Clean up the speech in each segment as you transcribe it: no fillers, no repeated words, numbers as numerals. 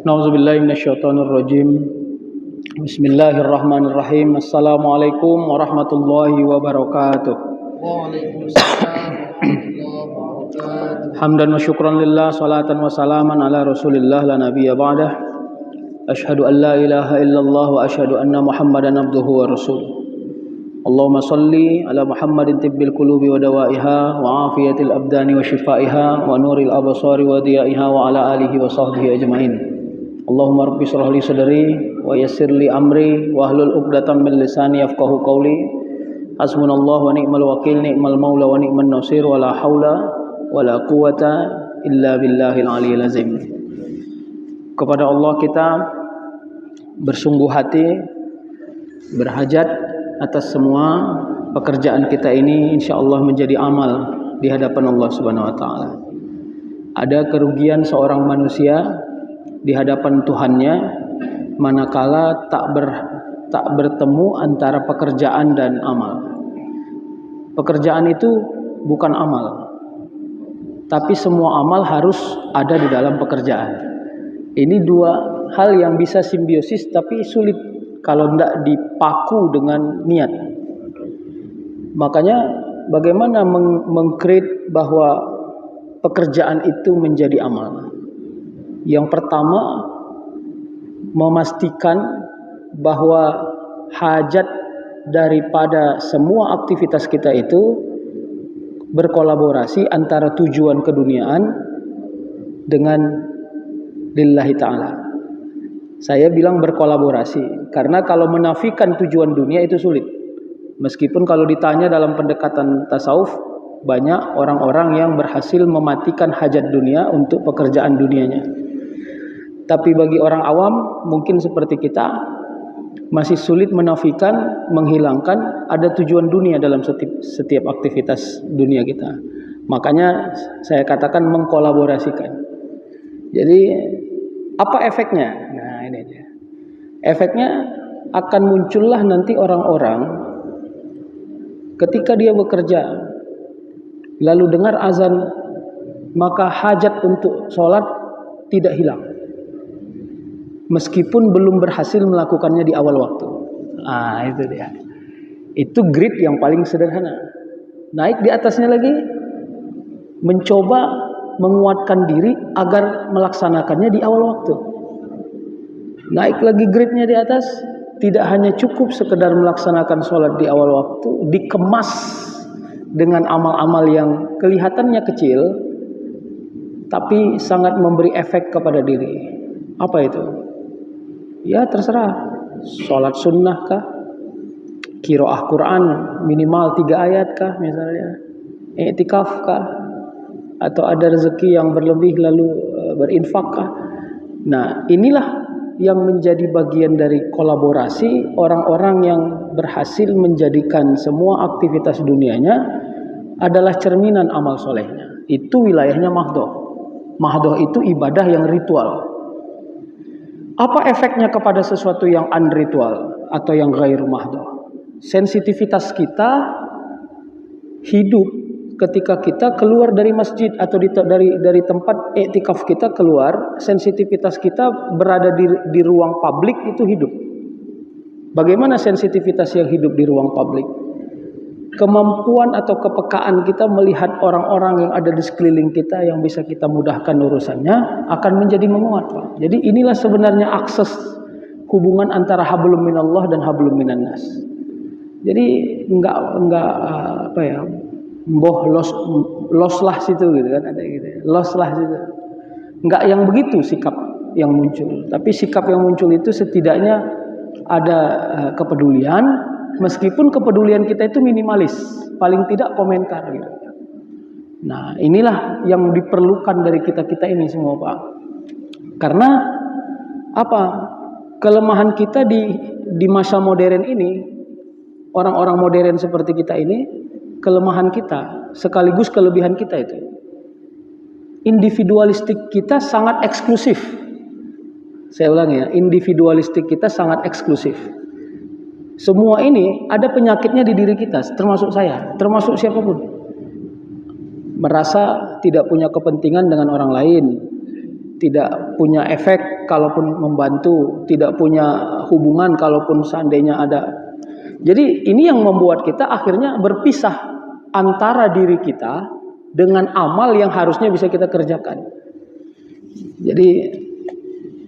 Nauzubillahi minasyaitonir rajim. Bismillahirrahmanirrahim. Assalamualaikum warahmatullahi wabarakatuh. Waalaikumsalam warahmatullahi wabarakatuh. Hamdan wa syukran lillah, salatan wa salaman ala Rasulillah la nabiyya ba'dah. Asyhadu an la ilaha illallah wa asyhadu anna Muhammadan abduhu wa rasuluh. Allahumma salli ala Muhammadin tibbil qulubi wa dawaiha wa afiyatil abdani wa shifaiha wa nuril absari wa diyaiha wa ala alihi wa sahbihi ajmain. Allahumma rabbi shrah li sadri wa yassir li amri wa hlul 'uqdatam min lisani yafqahu qawli. Hasbunallahu wa ni'mal wakil, ni'mal maula wa ni'man nasir, wa la haula wa la quwata illa billahil aliyil azim. Kepada Allah kita bersungguh hati, berhajat atas semua pekerjaan kita ini insyaallah menjadi amal di hadapan Allah Subhanahu wa taala. Ada kerugian seorang manusia di hadapan Tuhannya manakala tak bertemu antara pekerjaan dan amal. Pekerjaan itu bukan amal, tapi semua amal harus ada di dalam pekerjaan. Ini dua hal yang bisa simbiosis tapi sulit kalau tidak dipaku dengan niat. Makanya bagaimana mengcreate bahwa pekerjaan itu menjadi amal. Yang pertama, memastikan bahwa hajat daripada semua aktivitas kita itu berkolaborasi antara tujuan keduniaan dengan lillahi ta'ala. Saya bilang berkolaborasi karena kalau menafikan tujuan dunia itu sulit. Meskipun kalau ditanya dalam pendekatan tasawuf, banyak orang-orang yang berhasil mematikan hajat dunia untuk pekerjaan dunianya. Tapi bagi orang awam mungkin seperti kita masih sulit menafikan, menghilangkan ada tujuan dunia dalam setiap aktivitas dunia kita. Makanya saya katakan mengkolaborasikan. Jadi apa efeknya? Nah ini aja. Efeknya akan muncullah nanti orang-orang ketika dia bekerja lalu dengar azan, maka hajat untuk sholat tidak hilang meskipun belum berhasil melakukannya di awal waktu. Itu dia. Itu grid yang paling sederhana. Naik di atasnya lagi, mencoba menguatkan diri agar melaksanakannya di awal waktu. Naik lagi gridnya di atas, tidak hanya cukup sekedar melaksanakan sholat di awal waktu, dikemas dengan amal-amal yang kelihatannya kecil, tapi sangat memberi efek kepada diri. Apa itu? Ya terserah, sholat sunnah kah, qiraah Quran minimal 3 ayat kah misalnya, i'tikaf kah, atau ada rezeki yang berlebih lalu berinfak kah. Nah inilah yang menjadi bagian dari kolaborasi orang-orang yang berhasil menjadikan semua aktivitas dunianya adalah cerminan amal solehnya. Itu wilayahnya mahdoh. Mahdoh itu ibadah yang ritual. Apa efeknya kepada sesuatu yang unritual atau yang ghairu mahdoh? Sensitivitas kita hidup ketika kita keluar dari masjid atau dari tempat iktikaf kita keluar, sensitivitas kita berada di ruang publik itu hidup. Bagaimana sensitivitas yang hidup di ruang publik? Kemampuan atau kepekaan kita melihat orang-orang yang ada di sekeliling kita yang bisa kita mudahkan urusannya akan menjadi menguat, Pak. Jadi inilah sebenarnya akses hubungan antara hablum minallah dan hablum minannas. Jadi enggak apa ya? Mboh los lah situ gitu kan, ada gitu ya. Los lah situ. Enggak yang begitu sikap yang muncul, tapi sikap yang muncul itu setidaknya ada kepedulian, meskipun kepedulian kita itu minimalis, paling tidak komentar gitu. Nah, inilah yang diperlukan dari kita-kita ini semua, Pak. Karena apa? Kelemahan kita di masa modern ini, orang-orang modern seperti kita ini, kelemahan kita sekaligus kelebihan kita itu individualistik kita sangat eksklusif. Saya ulangi ya, individualistik kita sangat eksklusif. Semua ini ada penyakitnya di diri kita, termasuk saya, termasuk siapapun. Merasa tidak punya kepentingan dengan orang lain, tidak punya efek kalaupun membantu, tidak punya hubungan kalaupun seandainya ada. Jadi ini yang membuat kita akhirnya berpisah antara diri kita dengan amal yang harusnya bisa kita kerjakan. Jadi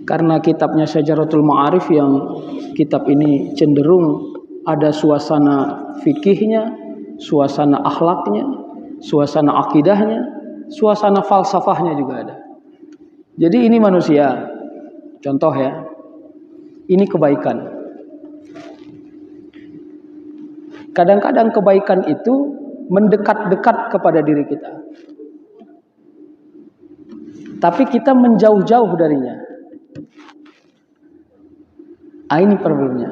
karena kitabnya Syajaratul Ma'arif yang kitab ini cenderung ada suasana fikihnya, suasana akhlaknya, suasana akidahnya, suasana falsafahnya juga ada. Jadi ini manusia, contoh ya, ini kebaikan. Kadang-kadang kebaikan itu mendekat-dekat kepada diri kita. Tapi kita menjauh-jauh darinya. Ini problemnya.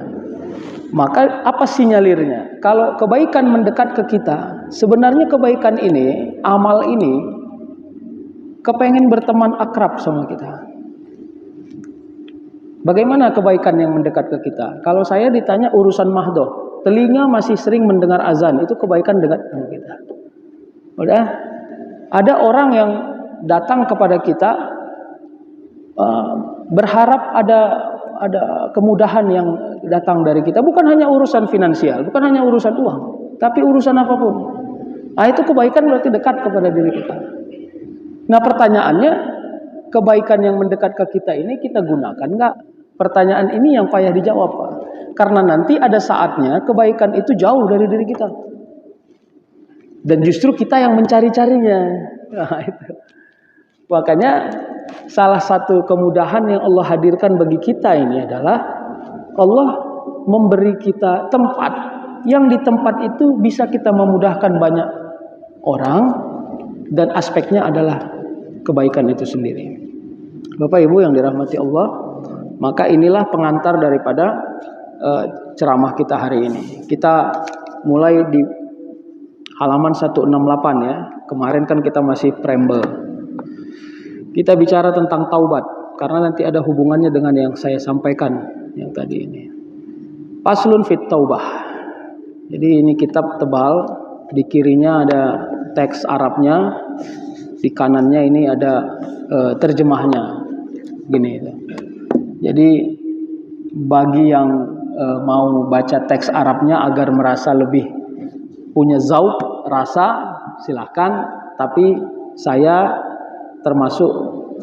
Maka apa sinyalirnya? Kalau kebaikan mendekat ke kita, sebenarnya kebaikan ini, amal ini, kepengen berteman akrab sama kita. Bagaimana kebaikan yang mendekat ke kita? Kalau saya ditanya urusan mahdoh, telinga masih sering mendengar azan, itu kebaikan dekat sama kita. Udah, ada orang yang datang kepada kita berharap ada kemudahan yang datang dari kita, bukan hanya urusan finansial, bukan hanya urusan uang, tapi urusan apapun. Itu kebaikan berarti dekat kepada diri kita. Nah pertanyaannya, kebaikan yang mendekat ke kita ini kita gunakan nggak? Pertanyaan ini yang payah dijawab, Pak. Karena nanti ada saatnya kebaikan itu jauh dari diri kita. Dan justru kita yang mencari-carinya. Nah, itu. Makanya salah satu kemudahan yang Allah hadirkan bagi kita ini adalah Allah memberi kita tempat. Yang di tempat itu bisa kita memudahkan banyak orang. Dan aspeknya adalah kebaikan itu sendiri. Bapak Ibu yang dirahmati Allah, maka inilah pengantar daripada ceramah kita hari ini. Kita mulai di halaman 168 ya. Kemarin kan kita masih preambel. Kita bicara tentang taubat karena nanti ada hubungannya dengan yang saya sampaikan yang tadi ini. Faslun fit taubah. Jadi ini kitab tebal, di kirinya ada teks Arabnya, di kanannya ini ada terjemahnya. Gini. Jadi bagi yang mau baca teks Arabnya agar merasa lebih punya zauq, rasa, silakan. Tapi saya termasuk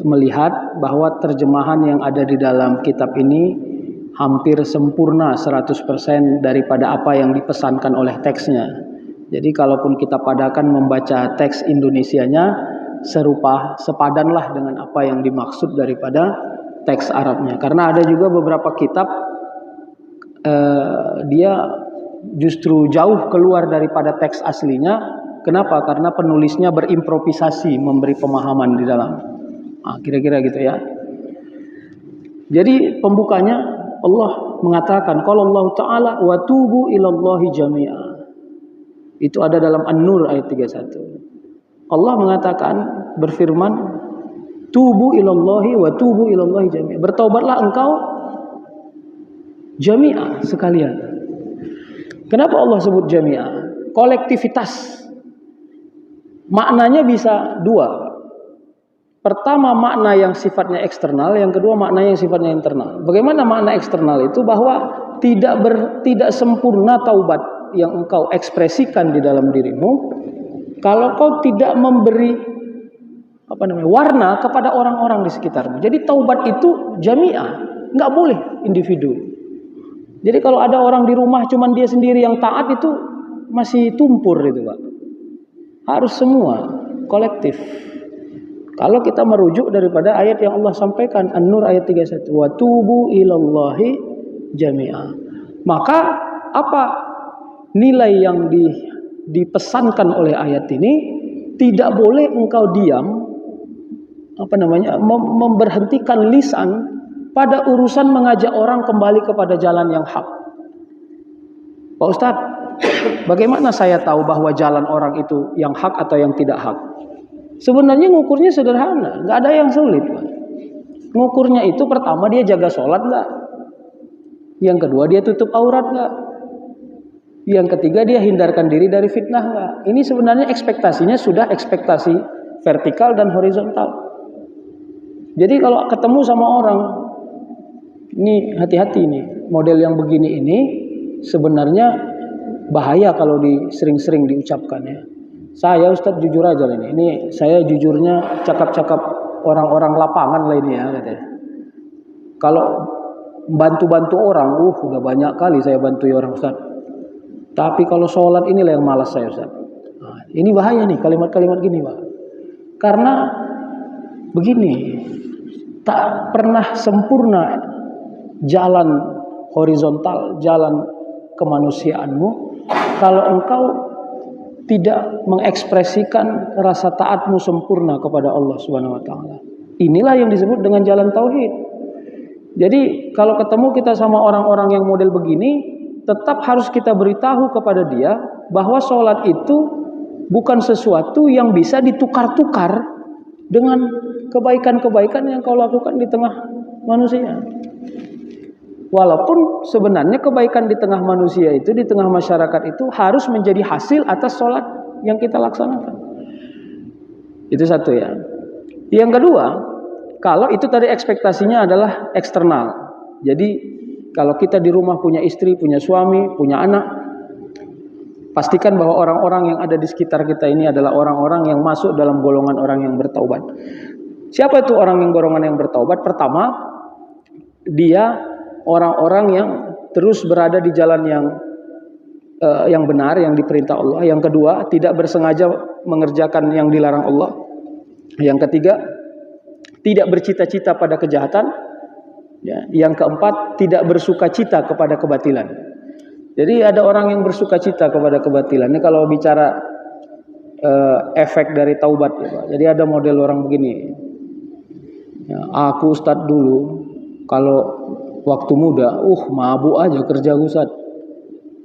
melihat bahwa terjemahan yang ada di dalam kitab ini hampir sempurna 100% daripada apa yang dipesankan oleh teksnya. Jadi kalaupun kita padakan membaca teks Indonesianya, sepadanlah dengan apa yang dimaksud daripada teks Arabnya. Karena ada juga beberapa kitab dia justru jauh keluar daripada teks aslinya. Kenapa? Karena penulisnya berimprovisasi memberi pemahaman di dalam. Kira-kira gitu ya. Jadi pembukanya Allah mengatakan, qala Allah Ta'ala wa tubu ilallahi jami'a. Itu ada dalam An-Nur ayat 31. Allah mengatakan, berfirman, tubu ilallahi wa tubu ilallahi jami'a. Bertaubatlah engkau jami'a, sekalian. Kenapa Allah sebut jami'a? Kolektivitas. Maknanya bisa dua. Pertama makna yang sifatnya eksternal, yang kedua makna yang sifatnya internal. Bagaimana makna eksternal itu? Bahwa tidak sempurna taubat yang engkau ekspresikan di dalam dirimu kalau kau tidak memberi warna kepada orang-orang di sekitarmu. Jadi taubat itu jami'ah, nggak boleh individu. Jadi kalau ada orang di rumah cuman dia sendiri yang taat, itu masih tumpur itu, Pak. Harus semua kolektif. Kalau kita merujuk daripada ayat yang Allah sampaikan, An-Nur ayat 31, wa tubu ilallahi jami'ah. Maka apa nilai yang dipesankan oleh ayat ini? Tidak boleh engkau diam, memberhentikan lisan pada urusan mengajak orang kembali kepada jalan yang hak. Pak Ustadz, bagaimana saya tahu bahwa jalan orang itu yang hak atau yang tidak hak? Sebenarnya ngukurnya sederhana, nggak ada yang sulit, Pak. Ngukurnya itu pertama dia jaga sholat nggak? Yang kedua dia tutup aurat nggak? Yang ketiga dia hindarkan diri dari fitnah nggak? Ini sebenarnya ekspektasinya sudah ekspektasi vertikal dan horizontal. Jadi kalau ketemu sama orang, ini hati-hati nih, model yang begini ini sebenarnya bahaya kalau sering-sering diucapkan ya. Saya Ustadz jujur aja ini saya jujurnya cakap-cakap orang-orang lapangan lah ini ya katanya. Kalau bantu-bantu orang, udah banyak kali saya bantu orang Ustadz. Tapi kalau sholat inilah yang malas saya Ustadz. Nah, ini bahaya nih kalimat-kalimat gini Pak. Karena begini, tak pernah sempurna jalan horizontal, jalan kemanusiaanmu kalau engkau tidak mengekspresikan rasa taatmu sempurna kepada Allah Subhanahu wa taala. Inilah yang disebut dengan jalan tauhid. Jadi kalau ketemu kita sama orang-orang yang model begini, tetap harus kita beritahu kepada dia bahwa sholat itu bukan sesuatu yang bisa ditukar-tukar dengan kebaikan-kebaikan yang kau lakukan di tengah manusia. Walaupun sebenarnya kebaikan di tengah manusia itu, di tengah masyarakat itu harus menjadi hasil atas sholat yang kita laksanakan. Itu satu ya. Yang kedua, kalau itu tadi ekspektasinya adalah eksternal. Jadi kalau kita di rumah punya istri, punya suami, punya anak, pastikan bahwa orang-orang yang ada di sekitar kita ini adalah orang-orang yang masuk dalam golongan orang yang bertaubat. Siapa itu orang yang golongan yang bertaubat? Pertama, dia orang-orang yang terus berada di jalan yang benar, yang diperintah Allah. Yang kedua, tidak bersengaja mengerjakan yang dilarang Allah. Yang ketiga, tidak bercita-cita pada kejahatan. Ya. Yang keempat, tidak bersukacita kepada kebatilan. Jadi ada orang yang bersukacita kepada kebatilan. Ini kalau bicara efek dari taubat ya Pak. Jadi ada model orang begini. Ya, aku Ustadz dulu kalau waktu muda, mabuk aja kerja Ustadz.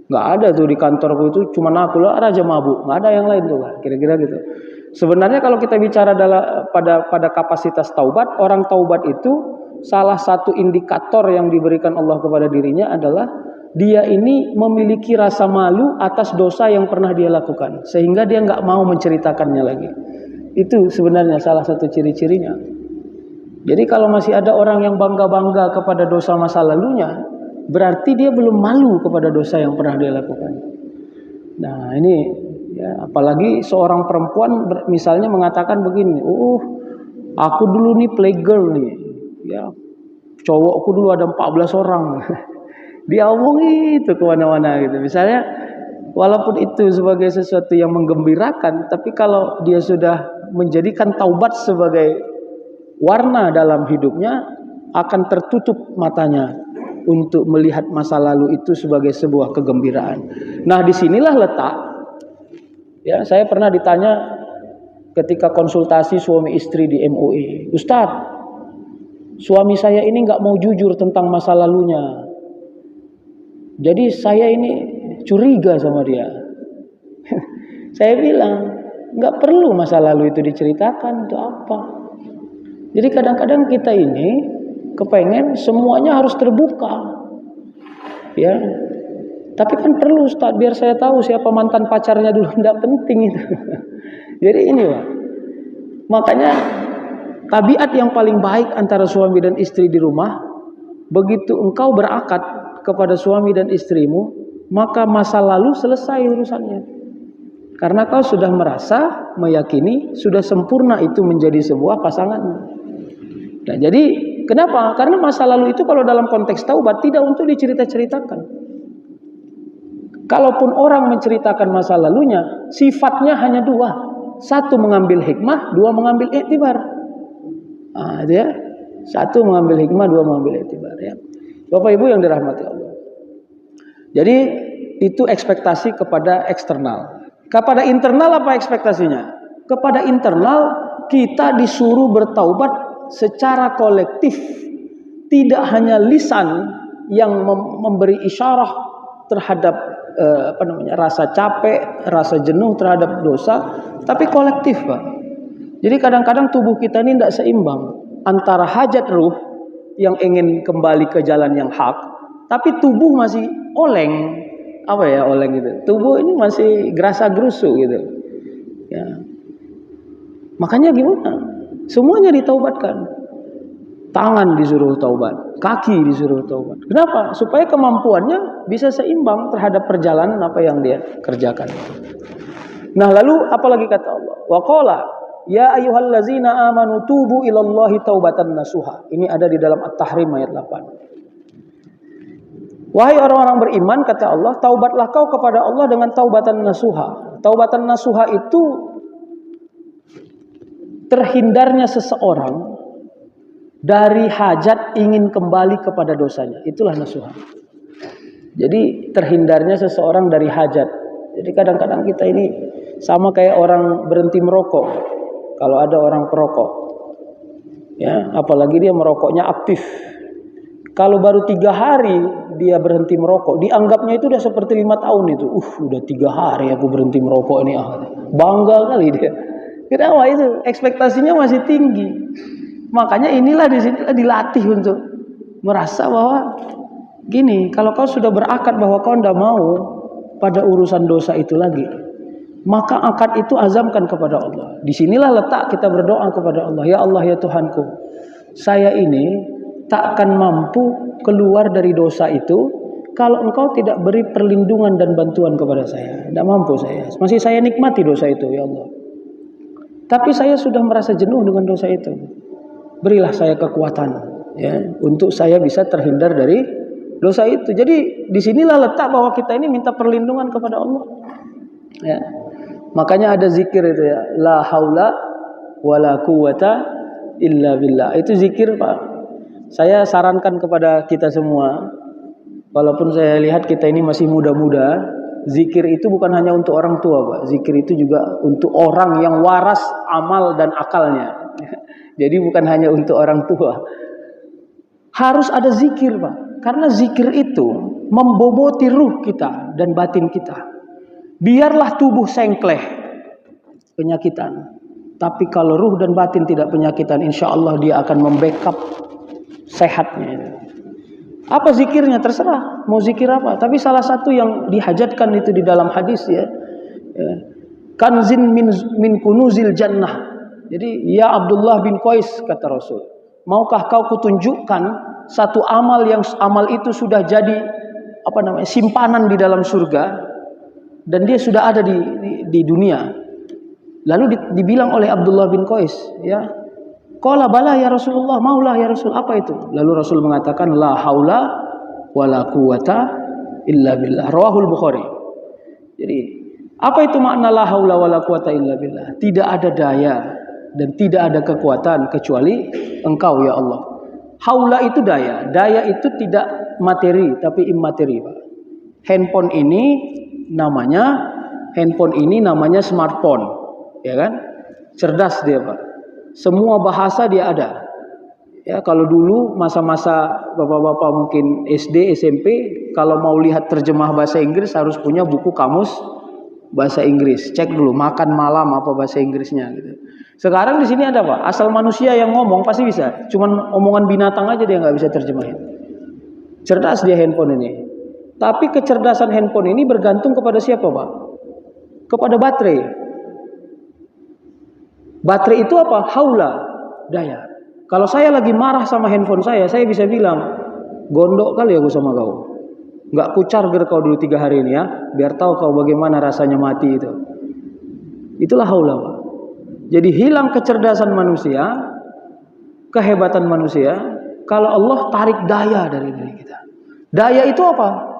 Nggak ada tuh di kantorku itu cuma aku lah raja mabuk, nggak ada yang lain tuh Pak. Kira-kira gitu. Sebenarnya kalau kita bicara pada kapasitas taubat, orang taubat itu salah satu indikator yang diberikan Allah kepada dirinya adalah dia ini memiliki rasa malu atas dosa yang pernah dia lakukan, sehingga dia nggak mau menceritakannya lagi. Itu sebenarnya salah satu ciri-cirinya. Jadi kalau masih ada orang yang bangga-bangga kepada dosa masa lalunya, berarti dia belum malu kepada dosa yang pernah dia lakukan. Nah ini ya, apalagi seorang perempuan misalnya mengatakan begini, aku dulu nih playgirl nih, ya cowokku dulu ada 14 orang. Dia omong itu kemana-mana gitu. Misalnya walaupun itu sebagai sesuatu yang menggembirakan, tapi kalau dia sudah menjadikan taubat sebagai warna dalam hidupnya, akan tertutup matanya untuk melihat masa lalu itu sebagai sebuah kegembiraan. Nah disinilah letak. Ya, saya pernah ditanya ketika konsultasi suami istri di MUI, Ustadz, suami saya ini nggak mau jujur tentang masa lalunya. Jadi saya ini curiga sama dia. Saya bilang, nggak perlu masa lalu itu diceritakan, untuk apa? Jadi kadang-kadang kita ini kepengen semuanya harus terbuka. Ya. Tapi kan perlu Ustaz, biar saya tahu siapa mantan pacarnya dulu, enggak penting itu. Jadi ini Pak. Makanya tabiat yang paling baik antara suami dan istri di rumah, begitu engkau berakad kepada suami dan istrimu, maka masa lalu selesai urusannya. Karena kau sudah merasa, meyakini, sudah sempurna itu menjadi sebuah pasangan. Nah, jadi kenapa? Karena masa lalu itu kalau dalam konteks taubat tidak untuk dicerita-ceritakan. Kalaupun orang menceritakan masa lalunya, sifatnya hanya dua. Satu mengambil hikmah, dua mengambil iktibar. Nah, itu ya. Satu mengambil hikmah, dua mengambil iktibar ya. Bapak Ibu yang dirahmati Allah. Jadi itu ekspektasi kepada eksternal. Kepada internal apa ekspektasinya? Kepada internal kita disuruh bertaubat secara kolektif, tidak hanya lisan yang memberi isyarah terhadap rasa capek, rasa jenuh terhadap dosa, tapi kolektif Pak. Jadi kadang-kadang tubuh kita ini tidak seimbang antara hajat ruh yang ingin kembali ke jalan yang hak, tapi tubuh masih oleng, oleng gitu. Tubuh ini masih gerasa-gerusu gitu. Ya. Makanya gimana? Semuanya ditaubatkan. tangan disuruh taubat, kaki disuruh taubat. Kenapa? Supaya kemampuannya bisa seimbang terhadap perjalanan apa yang dia kerjakan. Nah, lalu apalagi kata Allah? Wa qala ya ayyuhallazina amanu tubu ilallahi taubatan nasuha. Ini ada di dalam At-Tahrim ayat 8. Wahai orang-orang beriman, kata Allah, taubatlah kau kepada Allah dengan taubatan nasuha. Taubatan nasuha itu terhindarnya seseorang dari hajat ingin kembali kepada dosanya. Itulah nasuha. Jadi terhindarnya seseorang dari hajat. Jadi kadang-kadang kita ini sama kayak orang berhenti merokok. Kalau ada orang perokok, ya, apalagi dia merokoknya aktif. Kalau baru 3 hari dia berhenti merokok, dianggapnya itu udah seperti 5 tahun itu. Udah 3 hari aku berhenti merokok ini. Bangga kali dia. Kenapa itu? Ekspektasinya masih tinggi. Makanya inilah di sini dilatih untuk merasa bahwa gini, kalau kau sudah berakad bahwa kau tidak mau pada urusan dosa itu lagi, maka akad itu azamkan kepada Allah. Disinilah letak kita berdoa kepada Allah. Ya Allah, ya Tuhanku, saya ini tak akan mampu keluar dari dosa itu kalau engkau tidak beri perlindungan dan bantuan kepada saya. Tidak mampu saya. Masih saya nikmati dosa itu, ya Allah. Tapi saya sudah merasa jenuh dengan dosa itu. Berilah saya kekuatan, ya, untuk saya bisa terhindar dari dosa itu. Jadi disinilah letak bahwa kita ini minta perlindungan kepada Allah. Ya. Makanya ada zikir itu, ya, la haula wala quwata illa billah. Itu zikir, Pak. Saya sarankan kepada kita semua, walaupun saya lihat kita ini masih muda-muda, zikir itu bukan hanya untuk orang tua, Pak. Zikir itu juga untuk orang yang waras amal dan akalnya. Jadi bukan hanya untuk orang tua. Harus ada zikir, Pak. Karena zikir itu memboboti ruh kita dan batin kita. Biarlah tubuh sengkleh penyakitan, tapi kalau ruh dan batin tidak penyakitan, insya Allah dia akan membackup sehatnya. Apa zikirnya? Terserah mau zikir apa. Tapi salah satu yang dihajatkan itu di dalam hadis, ya, kanzin min kunuzil jannah. Jadi ya Abdullah bin Qais, kata Rasul, maukah kau kutunjukkan satu amal yang amal itu sudah jadi simpanan di dalam surga dan dia sudah ada di dunia. Lalu dibilang oleh Abdullah bin Qais, ya, qala bala ya Rasulullah, maulah ya Rasul. Apa itu? Lalu Rasul mengatakan la haula wala quwata illa billah. Rawahul Bukhari. Jadi apa itu makna la haula wala quwata illa billah? Tidak ada daya dan tidak ada kekuatan kecuali Engkau, ya Allah. Haula itu daya. Daya itu tidak materi tapi immateri, Pak. Handphone ini namanya smartphone, ya kan? Cerdas dia, Pak. Semua bahasa dia ada. Ya, kalau dulu masa-masa bapak-bapak mungkin SD, SMP, kalau mau lihat terjemah bahasa Inggris harus punya buku kamus bahasa Inggris. Cek dulu makan malam apa bahasa Inggrisnya gitu. Sekarang di sini ada, Pak. Asal manusia yang ngomong pasti bisa. Cuman omongan binatang aja dia nggak bisa terjemahin. Cerdas dia handphone ini. Tapi kecerdasan handphone ini bergantung kepada siapa, Pak? Kepada baterai. Baterai itu apa? Haula, daya. Kalau saya lagi marah sama handphone saya bisa bilang, gondok kali aku sama kau. Nggak ku charger kau dulu 3 hari ini, ya, biar tahu kau bagaimana rasanya mati itu. Itulah haula, Pak. Jadi hilang kecerdasan manusia, kehebatan manusia, kalau Allah tarik daya dari diri kita. Daya itu apa?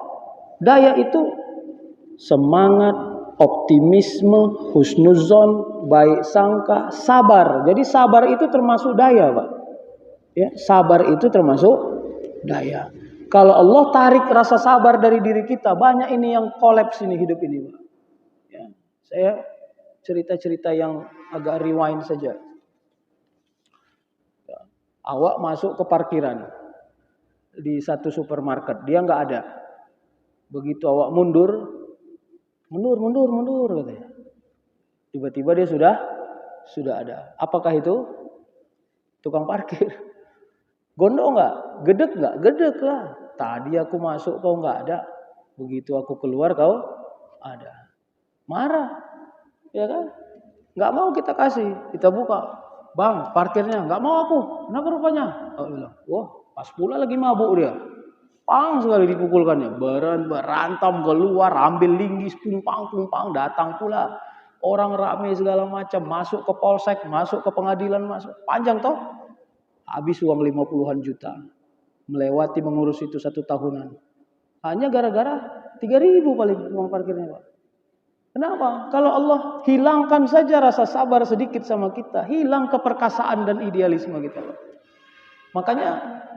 Daya itu semangat, optimisme, husnuzon, baik sangka, sabar. Jadi sabar itu termasuk daya, Pak. Ya, sabar itu termasuk daya. Kalau Allah tarik rasa sabar dari diri kita, banyak ini yang kolaps ini hidup ini, Pak. Ya, saya cerita-cerita yang agak rewind saja. Ya, awak masuk ke parkiran di satu supermarket, dia nggak ada. Begitu awak mundur katanya. Tiba-tiba dia sudah ada. Apakah itu? Tukang parkir. Gondok nggak? Gedek nggak? Gedek lah. Tadi aku masuk kau nggak ada. Begitu aku keluar kau ada. Marah, ya kan? Nggak mau kita kasih. Kita buka. Bang, parkirnya. Nggak mau aku. Kenapa rupanya? Aku bilang, wah pas pula lagi mabuk dia. Pang sekali dipukulkannya. Berantam keluar, ambil linggis, pumpang, datang pula. Orang ramai segala macam, masuk ke polsek, masuk ke pengadilan, masuk. Panjang toh? Habis uang 50-an juta. Melewati mengurus itu 1 tahunan. Hanya gara-gara 3.000 paling uang parkirnya, Pak. Kenapa? Kalau Allah hilangkan saja rasa sabar sedikit sama kita, hilang keperkasaan dan idealisme kita, Pak. Makanya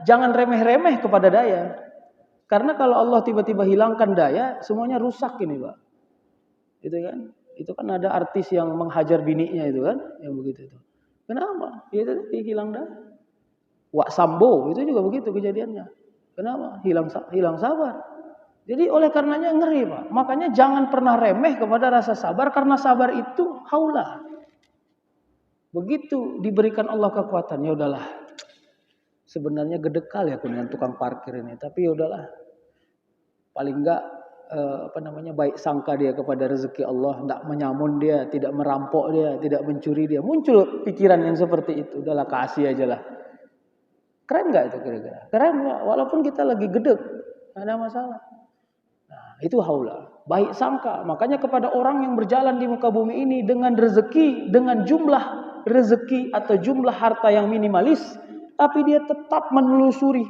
jangan remeh-remeh kepada daya. Karena kalau Allah tiba-tiba hilangkan daya, semuanya rusak ini, Pak. Itu kan? Itu kan ada artis yang menghajar bininya itu kan, yang begitu itu. Kenapa? Ya itu hilang daya. Wak Sambo itu juga begitu kejadiannya. Kenapa? Hilang sabar. Jadi oleh karenanya ngeri, Pak. Makanya jangan pernah remeh kepada rasa sabar, karena sabar itu haulah. Begitu diberikan Allah kekuatan, ya udahlah. Sebenarnya gede kali aku dengan tukang parkir ini, tapi ya udahlah. Paling enggak baik sangka dia kepada rezeki Allah, tidak menyamun dia, tidak merampok dia, tidak mencuri dia. Muncul pikiran yang seperti itu, udahlah kasih aja lah. Keren enggak itu kira-kira? Keren enggak? Walaupun kita lagi gede, enggak ada masalah. Nah, itu haula. Baik sangka. Makanya kepada orang yang berjalan di muka bumi ini dengan rezeki, dengan jumlah rezeki atau jumlah harta yang minimalis, tapi dia tetap menelusuri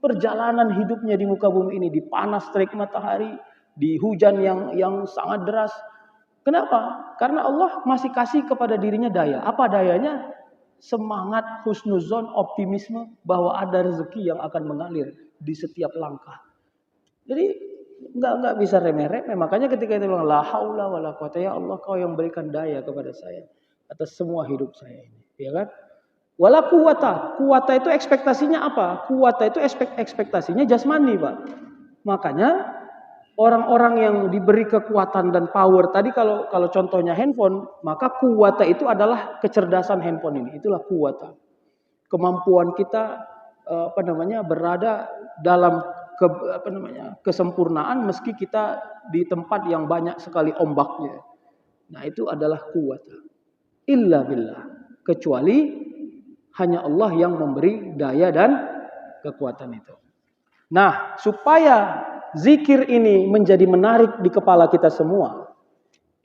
perjalanan hidupnya di muka bumi ini, di panas terik matahari, di hujan yang sangat deras. Kenapa? Karena Allah masih kasih kepada dirinya daya. Apa dayanya? Semangat, husnuzon, optimisme bahwa ada rezeki yang akan mengalir di setiap langkah. Jadi enggak bisa remeh-remeh. Makanya ketika itu bilang la haula wala quwata, ya Allah kau yang berikan daya kepada saya atas semua hidup saya ini, ya kan? Wala quwata. Quwata itu ekspektasinya apa? Quwata itu ekspektasinya jasmani, Pak. Makanya orang-orang yang diberi kekuatan dan power tadi, kalau contohnya handphone, maka quwata itu adalah kecerdasan handphone ini. Itulah quwata. Kemampuan kita berada dalam kesempurnaan meski kita di tempat yang banyak sekali ombaknya. Nah, itu adalah quwata. Illa billah. Kecuali hanya Allah yang memberi daya dan kekuatan itu. Nah, supaya zikir ini menjadi menarik di kepala kita semua,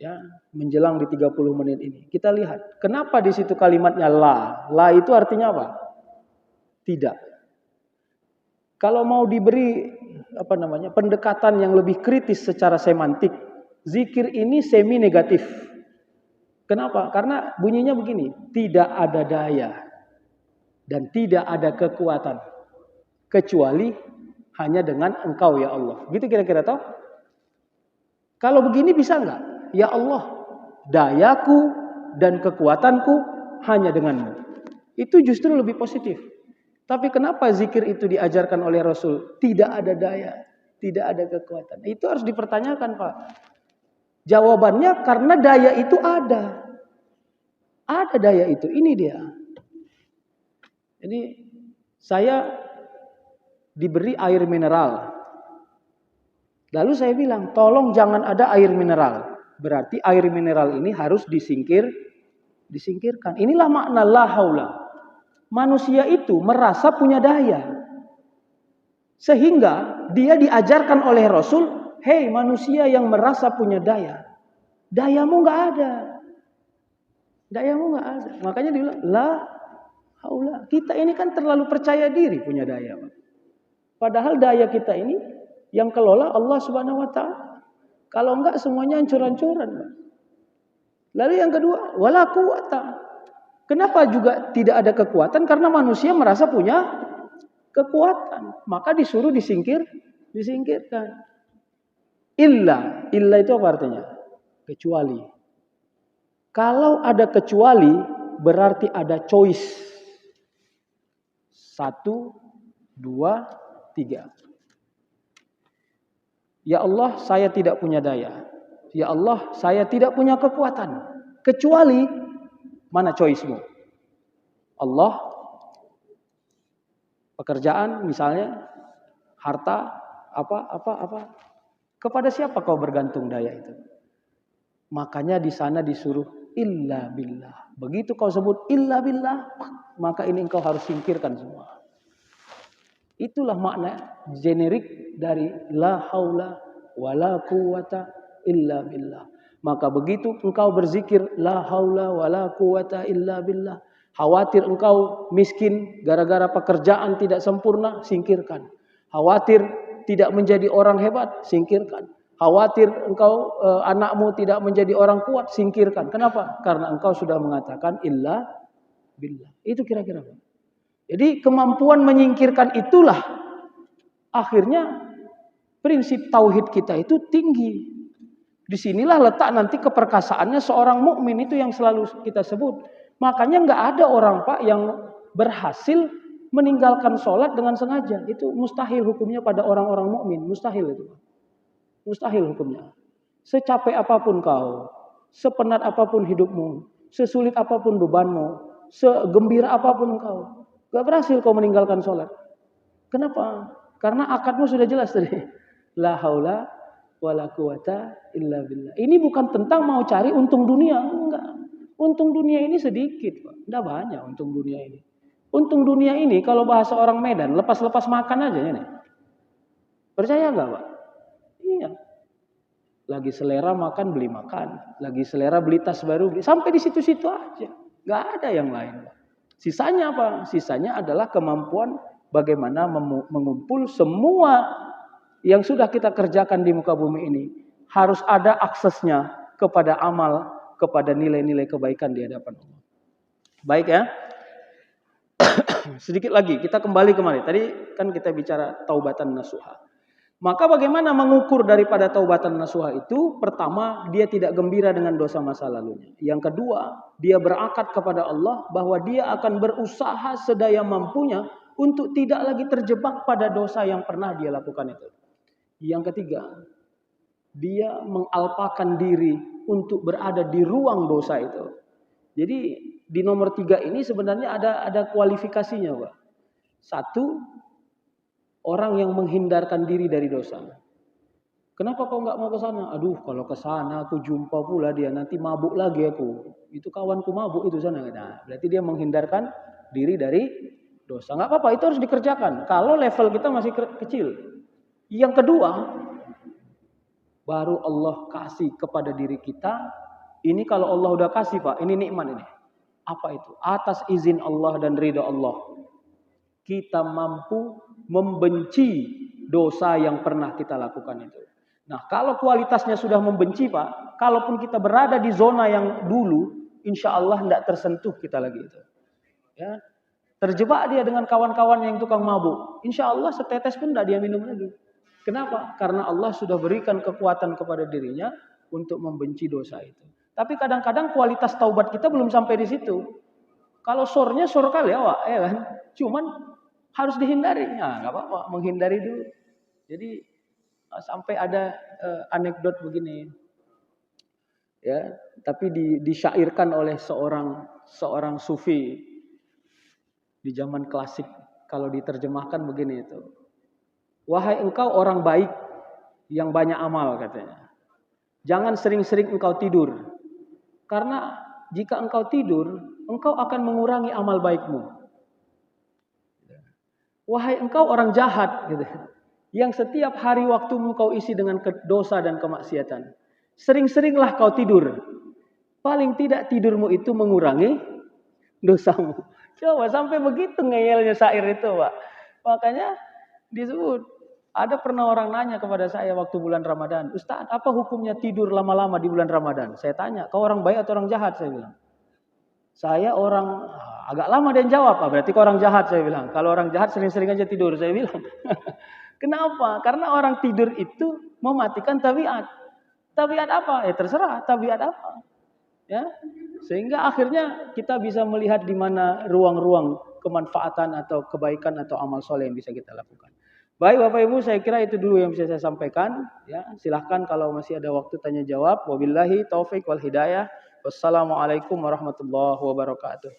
ya, menjelang di 30 menit ini, kita lihat kenapa di situ kalimatnya la. La itu artinya apa? Tidak. Kalau mau diberi pendekatan yang lebih kritis secara semantik, zikir ini semi negatif. Kenapa? Karena bunyinya begini, tidak ada daya dan tidak ada kekuatan kecuali hanya dengan Engkau ya Allah. Gitu kira-kira toh? Kalau begini bisa enggak? Ya Allah, dayaku dan kekuatanku hanya denganmu. Itu justru lebih positif. Tapi kenapa zikir itu diajarkan oleh Rasul? Tidak ada daya, tidak ada kekuatan. Itu harus dipertanyakan, Pak. Jawabannya karena daya itu ada. Ada daya itu, ini dia. Jadi saya diberi air mineral. Lalu saya bilang, tolong jangan ada air mineral. Berarti air mineral ini harus disingkirkan. Inilah makna la haula. Manusia itu merasa punya daya. Sehingga dia diajarkan oleh Rasul, hei manusia yang merasa punya daya. Dayamu enggak ada. Dayamu enggak ada. Makanya dia bilang, la haula. Kita ini kan terlalu percaya diri punya daya. Padahal daya kita ini yang kelola Allah Subhanahu wa taala. Kalau enggak semuanya hancur-hancuran. Lalu yang kedua, wala quwata. Kenapa juga tidak ada kekuatan? Karena manusia merasa punya kekuatan. Maka disuruh disingkirkan. Illa itu apa artinya? Kecuali. Kalau ada kecuali, berarti ada choice. 1, 2, 3. Ya Allah, saya tidak punya daya. Ya Allah, saya tidak punya kekuatan. Kecuali, mana choice-mu? Allah, pekerjaan misalnya, harta, apa. Kepada siapa kau bergantung daya itu? Makanya di sana disuruh illa billah. Begitu kau sebut illa billah, maka ini engkau harus singkirkan semua. Itulah makna generik dari la haula wala quwata illa billah. Maka begitu engkau berzikir la haula wala quwata illa billah, khawatir engkau miskin gara-gara pekerjaan tidak sempurna, singkirkan. Khawatir tidak menjadi orang hebat, singkirkan. Khawatir engkau anakmu tidak menjadi orang kuat, singkirkan. Kenapa? Karena engkau sudah mengatakan illa billah. Itu kira-kira. Jadi kemampuan menyingkirkan itulah akhirnya prinsip tauhid kita itu tinggi. Disinilah letak nanti keperkasaannya seorang mukmin, itu yang selalu kita sebut. Makanya nggak ada orang Pak yang berhasil meninggalkan sholat dengan sengaja. Itu mustahil hukumnya pada orang-orang mukmin, mustahil itu. Mustahil hukumnya. Secapek apapun kau, sepenat apapun hidupmu, sesulit apapun bebanmu, segembira apapun kau, gak berhasil kau meninggalkan sholat. Kenapa? Karena akadmu sudah jelas tadi. La haula wala quwata illa billah. Ini bukan tentang mau cari untung dunia, enggak. Untung dunia ini sedikit, Pak. Enggak banyak untung dunia ini. Untung dunia ini kalau bahasa orang Medan, lepas-lepas makan aja ya nih. Percaya enggak, Pak? Iya. Lagi selera makan, beli makan. Lagi selera beli tas baru, beli. Sampai di situ-situ aja. Enggak ada yang lain, Pak. Sisanya apa? Sisanya adalah kemampuan bagaimana mengumpul semua yang sudah kita kerjakan di muka bumi ini. Harus ada aksesnya kepada amal, kepada nilai-nilai kebaikan di hadapan Allah. Baik ya. Sedikit lagi, kita kembali kemari. Tadi kan kita bicara taubatan nasuha. Maka bagaimana mengukur daripada taubatan nasuha itu? Pertama, dia tidak gembira dengan dosa masa lalunya. Yang kedua, dia berakad kepada Allah bahwa dia akan berusaha sedaya mampunya untuk tidak lagi terjebak pada dosa yang pernah dia lakukan itu. Yang ketiga, dia mengalpakan diri untuk berada di ruang dosa itu. Jadi di nomor 3 ini sebenarnya ada kualifikasinya, Pak. 1, orang yang menghindarkan diri dari dosa. Kenapa kau nggak mau ke sana? Aduh, kalau ke sana aku jumpa pula dia, nanti mabuk lagi aku. Itu kawanku mabuk itu sana. Nah, berarti dia menghindarkan diri dari dosa. Nggak apa-apa, itu harus dikerjakan. Kalau level kita masih kecil. Yang kedua, baru Allah kasih kepada diri kita. Ini kalau Allah udah kasih, Pak, ini nikmat ini. Apa itu? Atas izin Allah dan ridha Allah, kita mampu membenci dosa yang pernah kita lakukan itu. Nah, kalau kualitasnya sudah membenci, Pak, kalaupun kita berada di zona yang dulu, insya Allah tidak tersentuh kita lagi itu. Ya, terjebak dia dengan kawan-kawan yang tukang mabuk, insya Allah setetes pun tidak dia minum lagi. Kenapa? Karena Allah sudah berikan kekuatan kepada dirinya untuk membenci dosa itu. Tapi kadang-kadang kualitas taubat kita belum sampai di situ. Kalau sornya sor kali ya, Wak, ya kan? Cuman harus dihindari. Nah, nggak apa-apa, menghindari dulu. Jadi sampai ada anekdot begini, ya, tapi disyairkan oleh seorang sufi di zaman klasik. Kalau diterjemahkan begini itu, wahai engkau orang baik yang banyak amal, katanya, jangan sering-sering engkau tidur, karena jika engkau tidur, engkau akan mengurangi amal baikmu. Wahai engkau orang jahat, gitu, yang setiap hari waktumu kau isi dengan dosa dan kemaksiatan, sering-seringlah kau tidur. Paling tidak tidurmu itu mengurangi dosamu. Coba sampai begitu ngeyelnya syair itu, Pak. Makanya disebut. Ada pernah orang nanya kepada saya waktu bulan Ramadan, Ustaz, apa hukumnya tidur lama-lama di bulan Ramadan? Saya tanya, kau orang baik atau orang jahat? Saya bilang. Saya orang, agak lama dia jawab, berarti kau orang jahat, saya bilang. Kalau orang jahat sering-sering aja tidur, saya bilang. Kenapa? Karena orang tidur itu mematikan tabiat. Tabiat apa? Ya terserah, tabiat apa. Ya, sehingga akhirnya kita bisa melihat di mana ruang-ruang kemanfaatan atau kebaikan atau amal soleh yang bisa kita lakukan. Baik Bapak Ibu, saya kira itu dulu yang bisa saya sampaikan. Ya, silahkan kalau masih ada waktu tanya jawab. Wabillahi taufik wal hidayah. Wassalamualaikum warahmatullahi wabarakatuh.